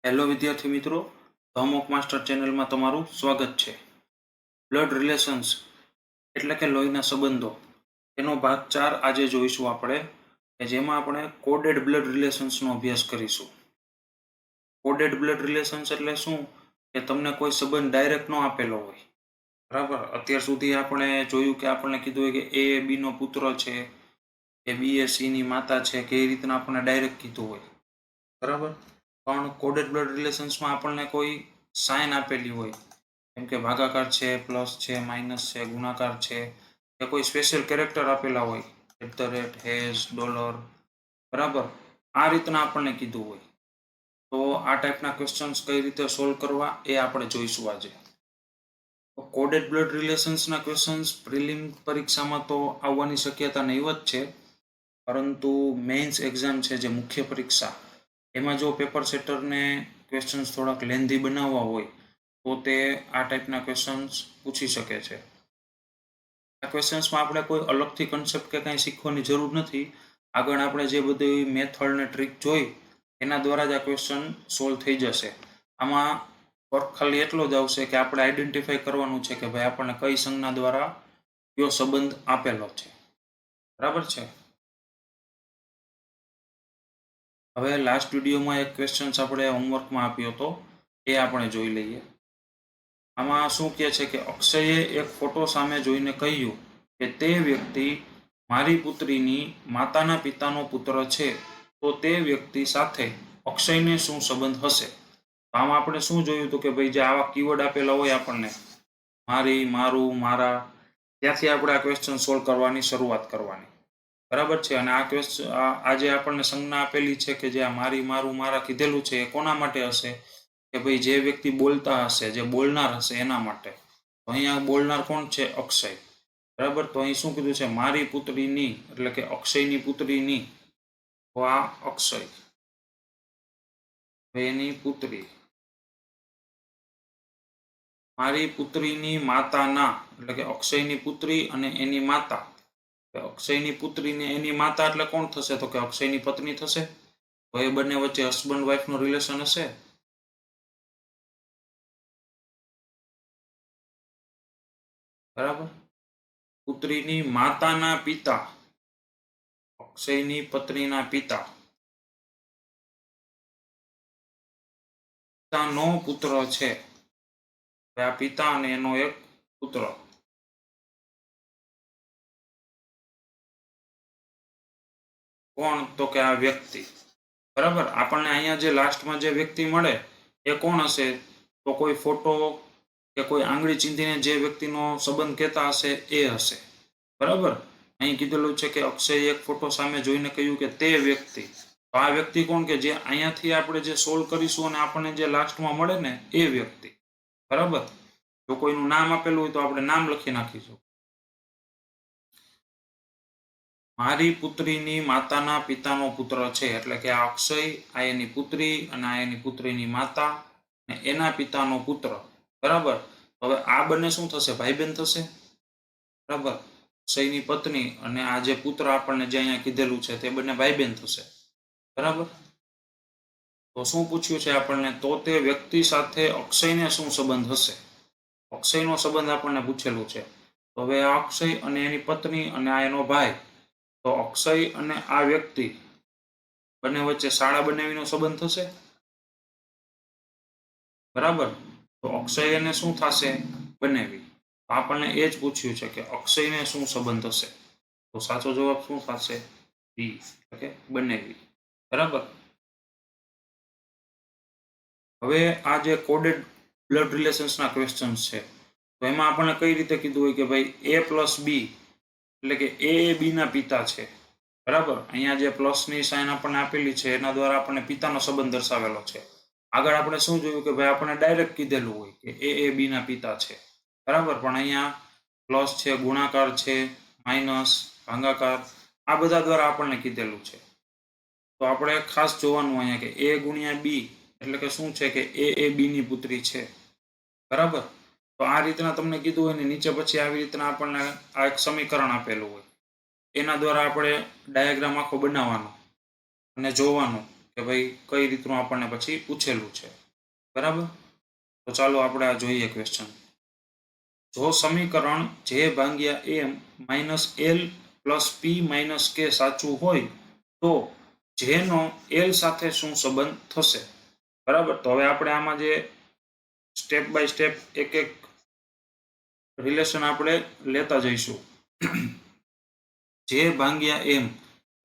Hello વિદ્યાર્થી મિત્રો, ધમોક master ચેનલમાં તમારું સ્વાગત છે. બ્લડ રિલેશન્સ એટલે કે લોહીના સંબંધો એનો ભાગ 4 આજે જોઈશું આપણે, કે જેમાં આપણે કોડેડ બ્લડ રિલેશન્સનો અભ્યાસ કરીશું. કોડેડ બ્લડ રિલેશન્સ એટલે શું? કે તમને કોઈ સંબંધ ડાયરેક્ટ ન આપેલો હોય, બરાબર. અત્યાર સુધી આપણે જોયું કે આપણને કીધું હોય કે એ બી નો પુત્ર છે, કે બી એ સી ની માતા છે, કે એ રીતના આપણને ડાયરેક્ટ કીધું હોય, બરાબર. પણ કોડેડ બ્લડ રિલેશન્સમાં આપણને કોઈ સાઇન આપેલી હોય, જેમ કે ભાગાકાર છે, પ્લસ છે, માઇનસ છે, ગુણાકાર છે, કે કોઈ સ્પેશિયલ કેરેક્ટર આપેલા હોય, @ $, બરાબર. આ રીતના આપણને કીધું હોય. તો આ ટાઈપના ક્વેશ્ચન્સ કઈ રીતે સોલ્વ કરવા એ આપણે જોઈશું આજે. કોડેડ બ્લડ રિલેશન્સના ક્વેશ્ચન્સ પ્રિલિમ પરીક્ષામાં તો આવવાની શક્યતા નહીવત છે, પરંતુ મેઇન્સ એક્ઝામ છે જે મુખ્ય પરીક્ષા, એમાં જો પેપર સેટરને ક્વેશ્ચન્સ થોડાક લેન્ધી બનાવવા હોય તો તે આ ટાઈપના ક્વેશ્ચન્સ પૂછી શકે છે. આ ક્વેશ્ચન્સમાં આપણે કોઈ અલગથી કન્સેપ્ટ કે કંઈ શીખવાની જરૂર નથી. આગળ આપણે જે બધી મેથડ ને ટ્રીક જોઈ એના દ્વારા જ આ ક્વેશ્ચન સોલ્વ થઈ જશે. આમાં ફરક ખાલી એટલો જ આવશે કે આપણે આઈડેન્ટિફાઈ કરવાનું છે કે ભાઈ આપણને કઈ સંજ્ઞા દ્વારા કયો સંબંધ આપેલો છે, બરાબર છે. હવે લાસ્ટ વિડીયોમાં એક ક્વેશ્ચન આપણે હોમવર્કમાં આપ્યો હતો, એ આપણે જોઈ લઈએ. આમાં શું કહે છે કે અક્ષયે એક ફોટો સામે જોઈને કહ્યું કે તે વ્યક્તિ મારી પુત્રીની માતાના પિતાનો પુત્ર છે, તો તે વ્યક્તિ સાથે અક્ષયને શું સંબંધ હશે? તો આમાં આપણે શું જોયું હતું કે ભાઈ જે આવા કીવર્ડ આપેલા હોય આપણને, મારી, મારું, મારા, ત્યાંથી આપણે આ ક્વેશ્ચન સોલ્વ કરવાની શરૂઆત કરવાની, બરાબર છે. અને આ ક્વેશ્ચન આજે આપણને સંજ્ઞા આપેલી છે કે જે આ મારી, મારું, મારા કીધેલું છે એ કોના માટે હશે? કે ભાઈ જે વ્યક્તિ બોલતા હશે, જે બોલનાર હશે એના માટે. તો અહીંયા બોલનાર કોણ છે? અક્ષય, બરાબર. તો અહીં શું કીધું છે? મારી પુત્રીની, એટલે કે અક્ષયની પુત્રીની. તો આ અક્ષય, એની પુત્રી. મારી પુત્રીની માતાના, એટલે કે અક્ષયની પુત્રી અને એની માતા. અક્ષયની પુત્રી ને એની માતા એટલે કોણ થશે? તો કે અક્ષયની પત્ની થશે. તો એ બંને વચ્ચે હસબન્ડ વાઇફ નું રિલેશન હશે, બરાબર. પુત્રીની માતાના પિતા, અક્ષયની પત્નીના પિતા, પિતાનો પુત્ર છે. આ પિતા અને એનો એક પુત્ર. કોણ? તો કે આ વ્યક્તિ, બરાબર. આપણને અહીંયા જે લાસ્ટમાં જે વ્યક્તિ મળે એ કોણ હશે? તો કોઈ ફોટો કે કોઈ આંગળી ચીંધીને જે વ્યક્તિનો સંબંધ કહેતા હશે એ હશે, બરાબર. અહીં કીધેલું છે કે અક્ષય એક ફોટો સામે જોઈને કહ્યું કે તે વ્યક્તિ. તો આ વ્યક્તિ કોણ? કે જે અહીંયાથી આપણે જે સોલ્વ કરીશું અને આપણને જે લાસ્ટમાં મળે ને એ વ્યક્તિ, બરાબર. જો કોઈનું નામ આપેલું હોય તો આપણે નામ લખી નાખીશું. મારી પુત્રીની માતાના પિતાનો પુત્ર છે, એટલે કે આ અક્ષય, આ એની પુત્રી, અને આ એની પુત્રીની માતા, અને એના પિતાનો પુત્ર, બરાબર. હવે આ બંને શું થશે? ભાઈ બહેન થશે, બરાબર. અક્ષયની પત્ની અને આ જે પુત્ર આપણને જે અહીંયા કીધેલું છે તે બંને ભાઈ બહેન થશે, બરાબર. તો શું પૂછ્યું છે આપણને? તો તે વ્યક્તિ સાથે અક્ષયને શું સંબંધ હશે? અક્ષયનો સંબંધ આપણને પૂછેલું છે. તો હવે આ અક્ષય અને એની પત્ની અને આ એનો ભાઈ. તો અક્ષય અને આ વ્યક્તિ બંને વચ્ચે શાળા બનાવીનો સંબંધ થશે, બરાબર. તો અક્ષય એને શું થશે? બનાવી. તો આપણને એ જ પૂછ્યું છે કે અક્ષયને શું સંબંધ હશે? તો સાચો જવાબ શું થશે? બી, એટલે કે બનાવી, બરાબર. હવે આ જે કોડેડ બ્લડ રિલેશન્સના ક્વેશ્ચન્સ છે, તો એમાં આપણને કઈ રીતે કીધું હોય કે ભાઈ A + B, એટલે કે એ બી ના પિતા છે, બરાબર. અહીંયા જે પ્લસની સાઇન આપણને આપેલી છે એના દ્વારા આપણને પિતાનો સંબંધ દર્શાવેલો છે. આગળ આપણે શું જોયું કે ભાઈ આપણને ડાયરેક્ટ કીધેલું હોય કે એ બી ના પિતા છે, બરાબર. પણ અહીંયા પ્લસ છે, ગુણાકાર છે, માઇનસ, ભાગાકાર, આ બધા દ્વારા આપણને કીધેલું છે. તો આપણે ખાસ જોવાનું અહીંયા કે A × B એટલે કે શું છે? કે એ બી ની પુત્રી છે, બરાબર. તો આ રીતના તમને કીધું હોય ને નીચે પછી આવી રીતના આપણને આ એક સમીકરણ આપેલું હોય, એના દ્વારા આપણે ડાયાગ્રામ આખો બનાવવાનો અને જોવાનું કે ભાઈ કઈ રીતનું આપણને પછી પૂછેલું છે, બરાબર. તો ચાલો આપણે આ જોઈએ ક્વેશ્ચન. જો સમીકરણ જે ભાગ્યા M minus L plus P minus K સાચું હોય તો જેનો એલ સાથે શું સંબંધ થશે, બરાબર. તો હવે આપણે આમાં જે સ્ટેપ બાય સ્ટેપ એક એક રિલેશન આપણે લેતા જઈશું. જે ભાગ્યા એમ,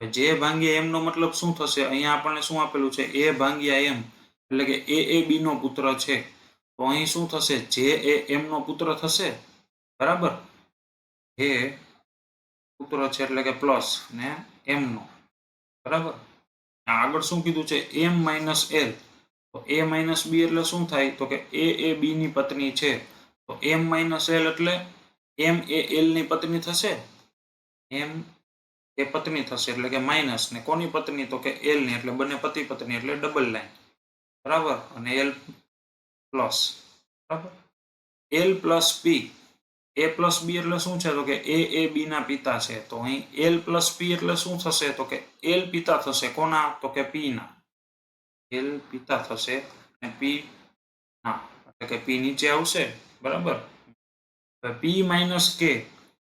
જે ભાગ્યા એમ નો મતલબ શું થશે? અહીંયા આપણને શું આપેલું છે? એ ભાગ્યા એમ, એટલે કે એ બી નો પુત્ર છે. તો અહીં શું થશે? જે એ એમ નો પુત્ર થશે, બરાબર. એ પુત્ર છે એટલે કે પ્લસ ને એમ નો, બરાબર. આગળ શું કીધું છે? એમ માઇનસ એલ. તો એ માઇનસ બી એટલે શું થાય? તો કે એ બી ની પત્ની છે. તો એમ માઇનસ એલ એટલે એમ એ એલ ની પત્ની થશે. એમ એ પત્ની થશે એટલે કે માઇનસ, ને કોની પત્ની? તો કે એલ ની, એટલે બંને પતિ પત્ની એટલે ડબલ લાઈન, બરાબર. અને એલ પ્લસ, બરાબર. એલ પ્લસ પી, એ પ્લસ બી એટલે શું છે? તો કે એ બી ના પિતા છે. તો અહીં એલ પ્લસ પી એટલે શું થશે? તો કે એલ પિતા થશે. કોના? તો કે પી ના. એલ પિતા થશે અને પી ના, એટલે કે પી નીચે આવશે, બરાબર. પી માઇનસ કે,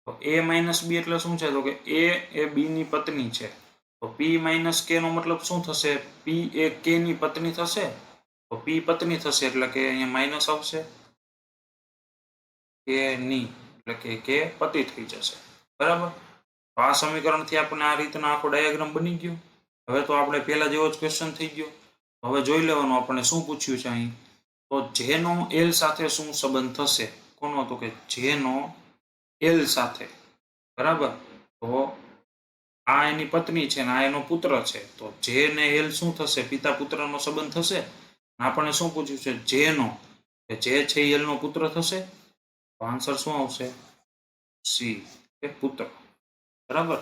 તો એ માઇનસ બી એટલે શું છે? તો કે એ બી ની પત્ની છે. તો પી માઇનસ કે નો મતલબ શું થશે? પી એ કે ની પત્ની થશે. તો પી પત્ની થશે એટલે કે અહીંયા માઇનસ આવશે, કે ની, એટલે કે પતિ થઈ જશે, બરાબર. તો આ સમીકરણથી આપણને આ રીતના આખો ડાયાગ્રામ બની ગયો. હવે તો આપણે પહેલા જેવો જ ક્વેશ્ચન થઈ ગયો. હવે જોઈ લેવાનું આપણને શું પૂછ્યું છે અહીં. તો જેનો એલ સાથે શું સંબંધ થશે? કોનો? તો કે જેનો એલ સાથે, બરાબર. તો આ એની પત્ની છે ને આ એનો પુત્ર છે. તો જે ને એલ શું થશે? પિતા પુત્રનો સંબંધ થશે. આપણને શું પૂછ્યું છે? જેનો, કે જે છે એલ નો પુત્ર થશે. તો આન્સર શું આવશે? સી, એ પુત્ર, બરાબર.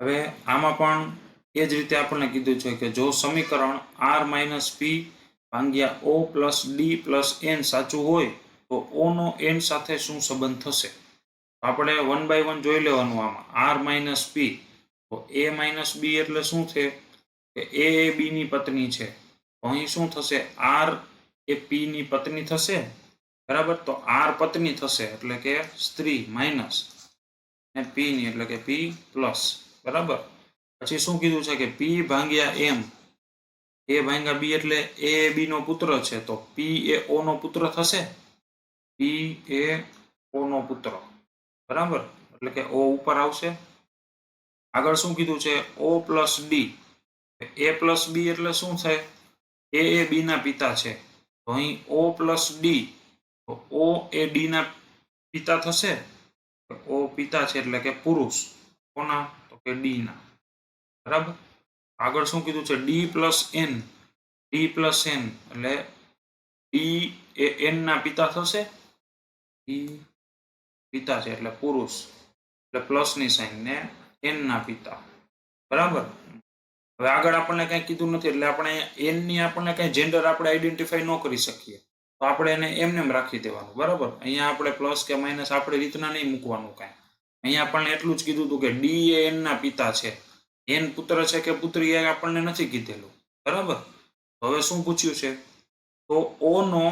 હવે આમાં પણ એ જ રીતે આપણને કીધું છે કે જો સમીકરણ આર માઇનસ પી ભાગ્યા O plus D plus N સાચું હોય તો ઓ નો એન સાથે શું સંબંધ થશે? આપણે વન બાય વન જોઈ લેવાનું. આમાં આર માઇનસ પી, તો એ માઇનસ બી એટલે શું છે? કે એ બી ની પત્ની છે. તો અહીં શું થશે? આર એ પી ની પત્ની થશે, બરાબર. તો આર પત્ની થશે એટલે કે સ્ત્રી, માઇનસ ને પી ની એટલે કે પી પ્લસ, બરાબર. પછી શું કીધું છે? કે પી ભાગ્યા એમ, એ ભાગ્યા બી એટલે એ બી નો પુત્ર છે. તો પી એ ઓ નો પુત્ર થશે. પી એ ઓ નો પુત્ર, બરાબર. એટલે કે ઓ ઉપર આવશે. આગળ શું કીધું છે? ઓ પ્લસ ડી, એ પ્લસ બી એટલે શું થાય? એ બી ના પિતા છે. તો અહીં ઓ પ્લસ ડી, તો ઓ એ ડી ના પિતા થશે. ઓ પિતા છે એટલે કે પુરુષ. કોના? તો કે ડી ના, બરાબર. આગળ શું કીધું છે? D plus N, D plus N એટલે ડી એ એન ના પિતા થશે. ડી પિતા છે એટલે પુરુષ, એટલે પ્લસ ની સાઈન, ને એન ના પિતા, બરાબર. હવે આગળ આપણને કઈ કીધું નથી એટલે આપણે એન ની આપણને કઈ જેન્ડર આપણે આઈડેન્ટિફાઈ ન કરી શકીએ. તો આપણે એને એમને એમ રાખી દેવાનું, બરાબર. અહીંયા આપણે પ્લસ કે માઇનસ આપણે રીતના નહીં મૂકવાનું કાંઈ. અહીંયા આપણને એટલું જ કીધું હતું કે ડી એ એન ના પિતા છે. એન પુત્ર છે કે પુત્રી એ આપણને નથી કીધેલું, બરાબર. હવે શું પૂછ્યું છે? તો ઓ નો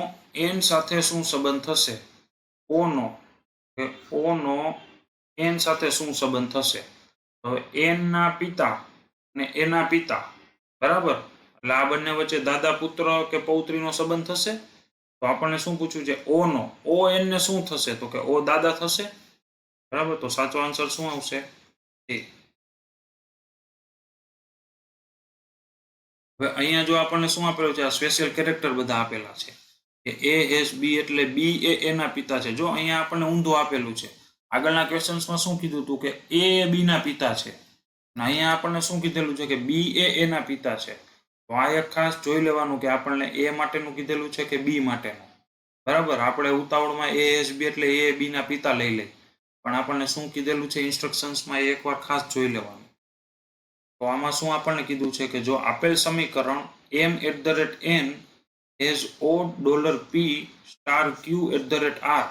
એન સાથે શું સંબંધ થશે? ઓ નો, કે ઓ નો એન સાથે શું સંબંધ થશે? હવે એન ના પિતા ને એના પિતા, બરાબર. એટલે આ બંને વચ્ચે દાદા પુત્ર કે પૌત્રીનો સંબંધ થશે. તો આપણને શું પૂછ્યું છે? ઓ નો, ઓ એન ને શું થશે? તો કે ઓ દાદા થશે, બરાબર. તો સાચો આન્સર શું આવશે? એ. હવે અહીંયા જો આપણને શું આપેલું છે? આ સ્પેશિયલ કેરેક્ટર બધા આપેલા છે કે એ એસ બી એટલે બી એ એના પિતા છે. જો અહીંયા આપણને ઊંધું આપેલું છે. આગળના ક્વેશ્ચન્સમાં શું કીધું હતું? કે એ બી ના પિતા છે. અહીંયા આપણને શું કીધેલું છે? કે બી એ એના પિતા છે. તો આ એક ખાસ જોઈ લેવાનું કે આપણને એ માટેનું કીધેલું છે કે બી માટેનું, બરાબર. આપણે ઉતાવળમાં એ એસ બી એટલે એ બી ના પિતા લઈ લઈ, પણ આપણને શું કીધેલું છે ઇન્સ્ટ્રક્શન્સમાં એ એકવાર ખાસ જોઈ લેવાનું. તો આમાં શું આપણને કીધું છે? કે જો આપેલ સમીકરણ M at the rate N as O dollar P star Q at the rate R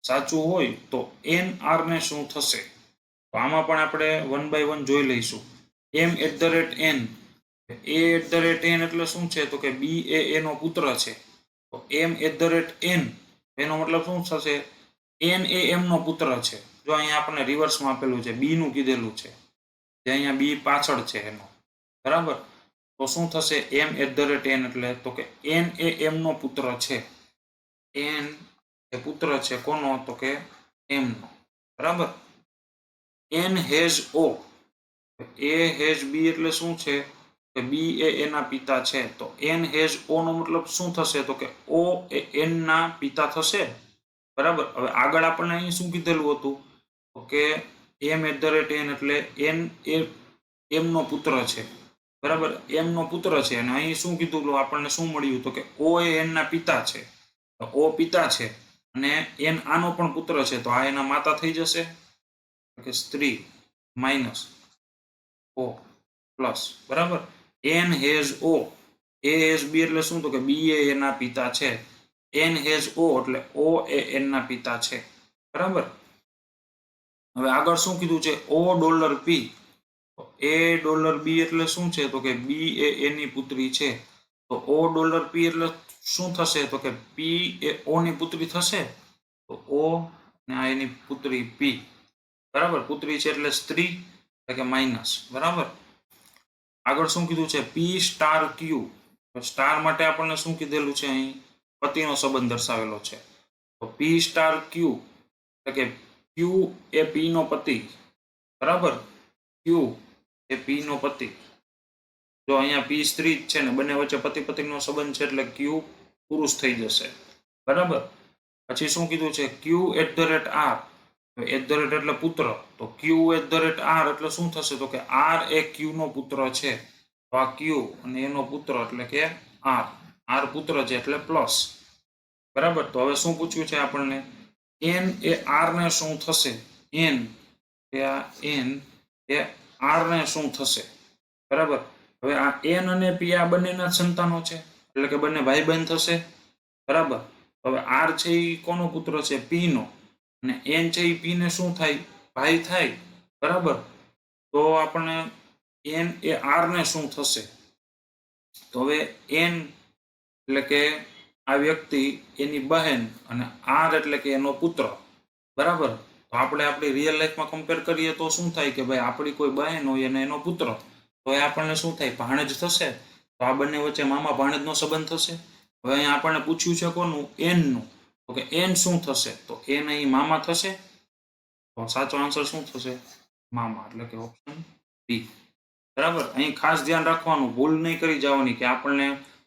સાચું હોય તો એન આર ને શું થશે? તો આમાં પણ આપણે વન બાય વન જોઈ લઈશું. m@n, a@n એટલે શું છે તો કે b એ a નો પુત્ર છે. તો m@n એનો મતલબ શું થશે? n એ m નો પુત્ર છે. જો અહીંયા આપણને રિવર્સમાં આપેલું છે, b નું કીધેલું છે, જે અહીંયા b પાછળ છે એનો, બરાબર. તો શું થશે m@n એટલે તો કે n એ m નો પુત્ર છે. n એ પુત્ર છે કોનો? તો કે m નો, બરાબર. n has o, a has b એટલે શું છે કે b એ એના પિતા છે. તો n હેઝ o નો મતલબ શું થશે તો કે o એ n ના પિતા થશે, બરાબર. હવે આગળ આપણને અહીં શું કીધેલું હતું તો કે m@n એટલે n એ m નો પુત્ર છે, બરાબર. m નો પુત્ર છે અને અહીં શું કીધું આપણને શું મળ્યું તો કે o એ n ના પિતા છે. તો o પિતા છે અને n આનો પણ પુત્ર છે, તો આ એના માતા થઈ જશે કે સ્ત્રી માઇનસ o પ્લસ, બરાબર. n has o, a has b એટલે શું તો કે b એ એના પિતા છે. n હેઝ o એટલે o એ n ના પિતા છે, બરાબર. હવે આગળ શું કીધું છે $p, $b એટલે શું છે તો કે b એ એની પુત્રી છે. તો $p એટલે શું થશે તો કે p એ o ની પુત્રી થશે. તો o ને આ એની પુત્રી p, બરાબર. પુત્રી છે એટલે સ્ત્રી એટલે કે માઇનસ, બરાબર. આગળ શું કીધું છે p સ્ટાર q, સ્ટાર માટે આપણને શું કીધેલું છે અહીં પતિનો સંબંધ દર્શાવેલો છે. તો p સ્ટાર q એટલે કે q એ p નો પતિ, બરાબર. q એ p નો પતિ. જો અહીંયા p સ્ત્રી જ છે ને બંને વચ્ચે પતિ પત્નીનો સંબંધ છે એટલે q પુરુષ થઈ જશે, બરાબર. પછી શું કીધું છે q@r, એટલે પુત્ર. તો q@r એટલે શું થશે તો કે r એ q નો પુત્ર છે. તો આ q અને એનો પુત્ર એટલે કે r પુત્ર છે એટલે પ્લસ, બરાબર. તો હવે શું પૂછ્યું છે આપણને n એ r ને શું થશે? n એ r ને શું થશે, બરાબર. હવે આ n અને p આ બંનેના સંતાનો છે એટલે કે બંને ભાઈ બહેન થશે, બરાબર. હવે r છે એ કોનો પુત્ર છે? p નો. અને n છે એ p ને શું થાય? ભાઈ થાય, બરાબર. તો આપણને n એ r ને શું થશે? તો હવે n એટલે કે આ વ્યક્તિ એની બહેન અને r એટલે કે એનો પુત્ર, બરાબર. તો આપણે આપણી રિયલ લાઈફમાં કમ્પેર કરીએ તો શું થાય કે ભાઈ આપણી કોઈ બહેન હોય અને એનો પુત્ર, તો એ આપણને શું થાય? ભાણેજ થશે. તો આ બંને વચ્ચે મામા ભાણેજનો સંબંધ થશે. હવે અહીંયા આપણને પૂછ્યું છે કોનું? n નું. તો કે n શું થશે? તો n અહીં મામા થશે. તો સાચો આન્સર શું થશે? મામા, એટલે કે ઓપ્શન બી, બરાબર. અહીં ખાસ ધ્યાન રાખવાનું, ભૂલ નહીં કરી જવાની કે આપણને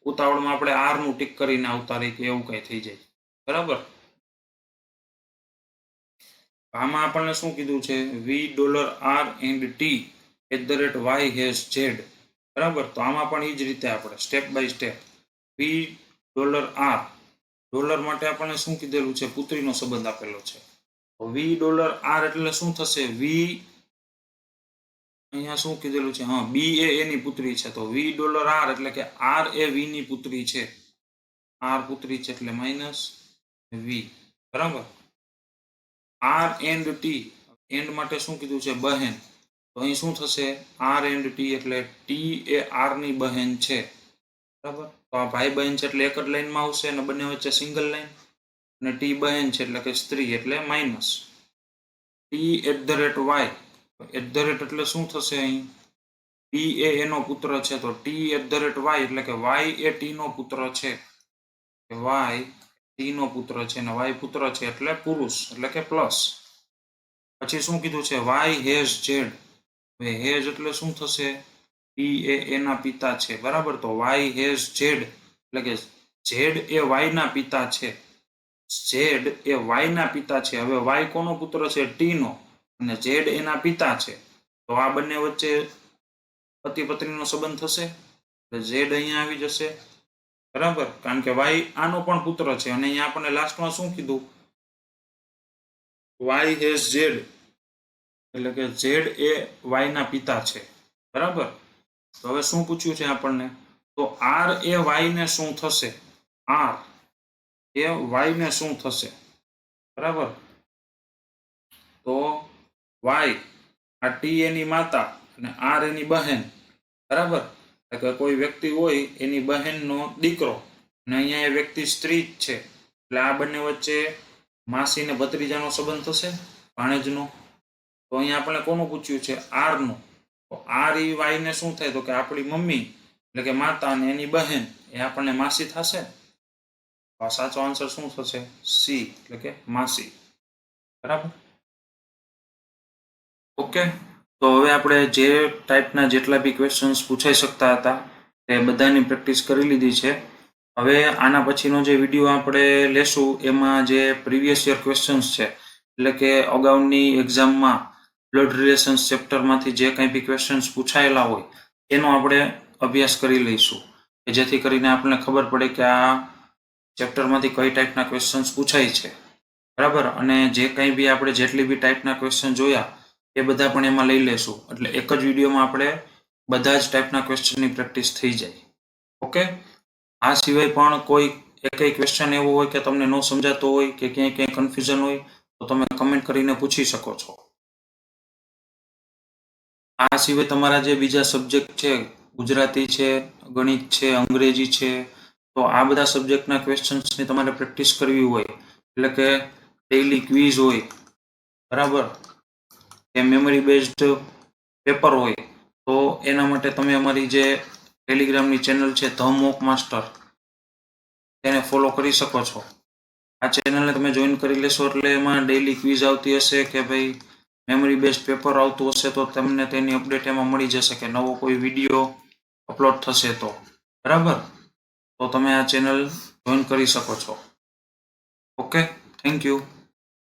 ઉતાવળમાં આપણે r નું ટીક કરીને આવતા રહી કે એવું કઈ થઈ જાય, બરાબર. આમાં આપણને શું કીધું છે $r and t @y has z, બરાબર. તો આમાં પણ એ જ રીતે આપણે step by step $r, dollar માટે આપણને શું કીધેલું છે? પુત્રીનો સંબંધ આપેલો છે. તો $r એટલે શું થશે? v અહીંયા શું કીધેલું છે? હા, b એ એની પુત્રી છે. તો $r એટલે કે r એ v ની પુત્રી છે. r પુત્રી છે એટલે માઇનસ v, બરાબર. r and t, એન્ડ માટે શું કીધું છે? બહેન. તો અહીં શું થશે? r and t એટલે t એ r ની બહેન છે, બરાબર. તો આ ભાઈ બહેન છે એટલે એક જ લાઈનમાં આવશે અને બંને વચ્ચે સિંગલ લાઈન. અને t બહેન છે એટલે કે સ્ત્રી એટલે માઇનસ. t@y, એટલે શું થશે અહીં? p એ એનો પુત્ર છે. તો t@y એટલે કે y એ t નો પુત્ર છે. y t નો પુત્ર છે અને y પુત્ર છે એટલે પુરુષ એટલે કે પ્લસ. પછી શું કીધું છે? y has z, હેઝ એટલે શું થશે? p એ એના પિતા છે, બરાબર. તો y has z એટલે કે z એ y ના પિતા છે. z એ y ના પિતા છે. હવે y કોનો પુત્ર છે? t નો. અને z એના પિતા છે. તો આ બંને વચ્ચે પતિ પત્નીનો સંબંધ થશે એટલે z અહીંયા આવી જશે, બરાબર. કારણ કે y આનો પણ પુત્ર છે અને અહીંયા આપણને લાસ્ટમાં શું કીધું? y has z એટલે કે z એ y ના પિતા છે, બરાબર. તો હવે શું પૂછ્યું છે આપણને? તો r એ y ને શું થશે? r એ y ને શું થશે, બરાબર. તો y આ t એની માતા અને આર એની બહેન, બરાબર. એટલે કે કોઈ વ્યક્તિ હોય એની બહેનનો દીકરો, અને અહીંયા એ વ્યક્તિ સ્ત્રી જ છે, એટલે આ બંને વચ્ચે માસી ને ભત્રીજાનો સંબંધ થશે, ભાણેજનો. તો અહીંયા આપણે કોનું પૂછ્યું છે? આર નું. તો આર ઈ વાય ને શું થાય? તો કે આપણી મમ્મી એટલે કે માતા અને એની બહેન એ આપણને માસી થશે. આ સાચો આન્સર શું થશે? સી એટલે કે માસી, બરાબર. ઓકે, તો હવે આપણે જે ટાઈપના જેટલા બી ક્વેશ્ચન્સ પૂછાઈ શકતા હતા તે બધાની પ્રેક્ટિસ કરી લીધી છે. હવે આના પછીનો જે વિડીયો આપણે લેશું એમાં જે પ્રીવિયસ યર ક્વેશ્ચન્સ છે, એટલે કે અગાઉની એક્ઝામમાં બ્લડ રિલેશન્સ ચેપ્ટરમાંથી જે કંઈ બી ક્વેશ્ચન્સ પૂછાયેલા હોય એનો આપણે અભ્યાસ કરી લઈશું, કે જેથી કરીને આપણને ખબર પડે કે આ ચેપ્ટરમાંથી કઈ ટાઈપના ક્વેશ્ચન્સ પૂછાય છે, બરાબર. અને જે કંઈ બી આપણે જેટલી બી ટાઈપના ક્વેશ્ચન જોયા એ બધા પણ એમાં લઈ લેશું, એટલે એક જ વિડીયોમાં આપણે બધા જ ટાઈપના ક્વેશ્ચનની પ્રેક્ટિસ થઈ જાય. ઓકે, આ સિવાય પણ કોઈ એકેય ક્વેશ્ચન એવો હોય કે તમને ન સમજાતો હોય કે ક્યાંય કન્ફ્યુઝન હોય તો તમે કમેન્ટ કરીને પૂછી શકો છો. આ સિવાય તમારા જે બીજા સબ્જેક્ટ છે, ગુજરાતી છે, ગણિત છે, અંગ્રેજી છે, તો આ બધા સબ્જેક્ટના ક્વેશ્ચન્સની તમારે પ્રેક્ટિસ કરવી હોય, એટલે કે ડેઈલી ક્વિઝ હોય, બરાબર, કે મેમરી બેઝડ પેપર હોય, તો એના માટે તમે અમારી જે ટેલિગ્રામની ચેનલ છે ધ મોક માસ્ટર તેને ફોલો કરી શકો છો. આ ચેનલને તમે જોઈન કરી લેશો એટલે એમાં ડેઈલી ક્વિઝ આવતી હશે કે ભાઈ મેમરી બેઝડ પેપર આવતું હશે, તો તમને તેની અપડેટ એમાં મળી જશે કે નવો કોઈ વિડીયો અપલોડ થશે તો, બરાબર. તો તમે આ ચેનલ જોઈન કરી શકો છો. Okay, thank you.